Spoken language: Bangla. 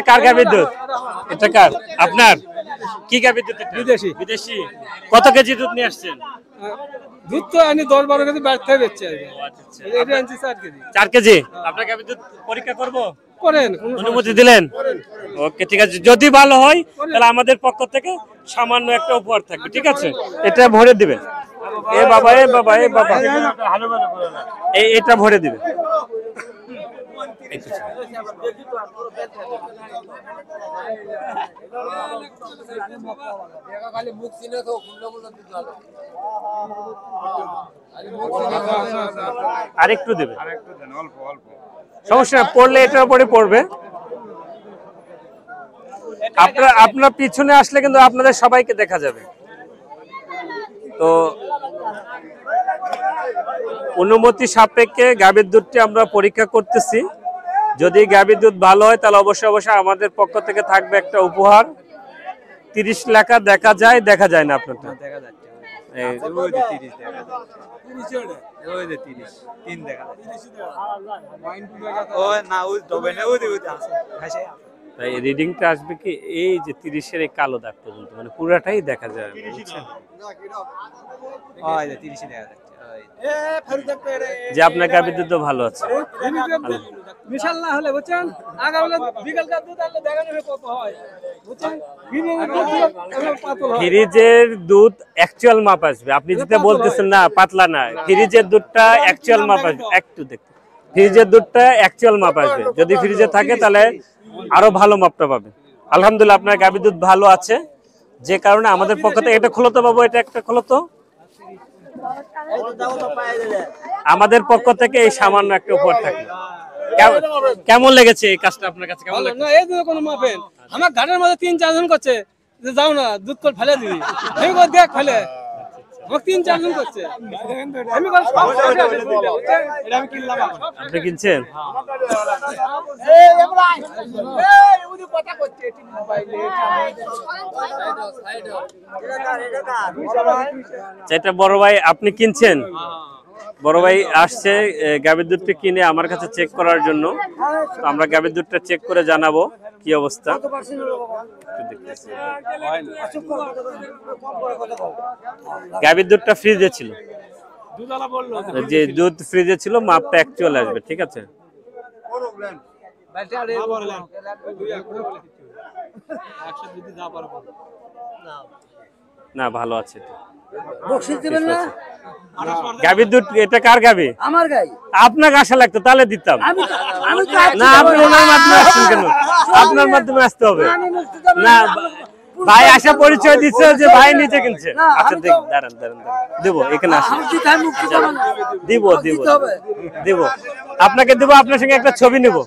এটা কার গাভীর দুধ? এটা কার? আপনার? কি গাভীর দুধ? বিদেশি। বিদেশি। কত কেজি দুধ নিয়ে আসছেন? দুধ তো আনি 10-12 কেজি বাইরে থেকে বেচছে। এটা আনছি 4 কেজি। 4 কেজি। আপনার গাভীর দুধ পরীক্ষা করব? করেন। অনুমতি দিলেন? ওকে, ঠিক আছে। যদি ভালো হয় তাহলে আমাদের পক্ষ থেকে সামান্য একটা উপহার থাকবে, ঠিক আছে? এটা ভরে দিবেন। এ বাবা, এ বাবা, এ বাবা, এটা ভরে দিবে। আরেকটু দেবে, সমস্যা না, পড়লে এটার উপরে পড়বে। আপনার পিছনে আসলে কিন্তু আপনাদের সবাইকে দেখা যাবে। তো অনুমতি সাপেক্ষে গাভীর দুধটি আমরা পরীক্ষা করতেছি। যদি গাভীর দুধ ভালো হয় তাহলে অবশ্যই আমাদের পক্ষ থেকে থাকবে একটা উপহার। 30 লেখা দেখা যায়, দেখা যায় না আপনারটা? দেখা যাচ্ছে। তাই রিডিংটা আসবে কি এই যে 30-এর এই কালো দাগ পর্যন্ত, মানে পুরাটাই দেখা যায়, বুঝছেন? যে আপনার গাভীর দুধ ভালো আছে। বিশাল না হলে বুঝছেন, আগামী বিকালকার দুধ আনলে দেখানো কত হয় বুঝছেন। ফ্রিজের দুধ অ্যাকচুয়াল মাপ আসবে। আপনি যেটা বলতেছেন না পাতলা না, ফ্রিজের দুধটা অ্যাকচুয়াল মাপ আসবে। একটু দেখতে, ফ্রিজের দুধটা অ্যাকচুয়াল মাপ আসবে। যদি ফ্রিজে থাকে তাহলে আরো ভালো মাপটা পাবে। আলহামদুলিল্লাহ আপনার গাভীর দুধ ভালো আছে, যে কারণে আমাদের পক্ষ থেকে এটা খোলো তো বাবু, এটা একটা খোলো তো। আমাদের পক্ষ থেকে এই সামান্য একটা উপহার থাকে। কেমন লেগেছে এই কাজটা আপনার কাছে? কেমন লাগছে? না এই দুধ কোনো মাপেন, আমার ঘাটের মধ্যে 3-4 জন করছে যে যাও না দুধ করে ফেলে দিবি, আমি কই দেখ ফেলে, আমাকে 3-4 জন করছে, আমি কই সব এটা আমি কিনলাম। আপনি কিনছেন? এই এমরাই এই উনি কথা করছে এটি মোবাইলে এটা বড় ভাই আপনি কিনছেন? বড় ভাই আসছে গাভীর দুধটা কিনে আমার কাছে চেক করার জন্য। তো আমরা গাভীর দুধটা চেক করে জানাবো কি অবস্থা। গাভীর দুধটা ফ্রিজে ছিল, যে দুধ ফ্রিজে ছিল, মাপটা অ্যাকচুয়াল আসবে, ঠিক আছে? না ভালো আছে তো। গাভীর দুধ এটা কার গাভী? আমার গাই। আপনাকে আশা লাগতো তাহলে দিতাম না। আপনি ওনার মাধ্যমে আসছেন কেন? আপনার মাধ্যমে আসতে হবে না। ভাই আশা পরিচয় দিচ্ছে যে ভাই নিচে কিনছে। আচ্ছা দেখ, দাঁড়ান দাঁড়ান, দেবো এখানে আসেন, দিব দিব দিব, আপনাকে দেবো, আপনার সঙ্গে একটা ছবি নেব।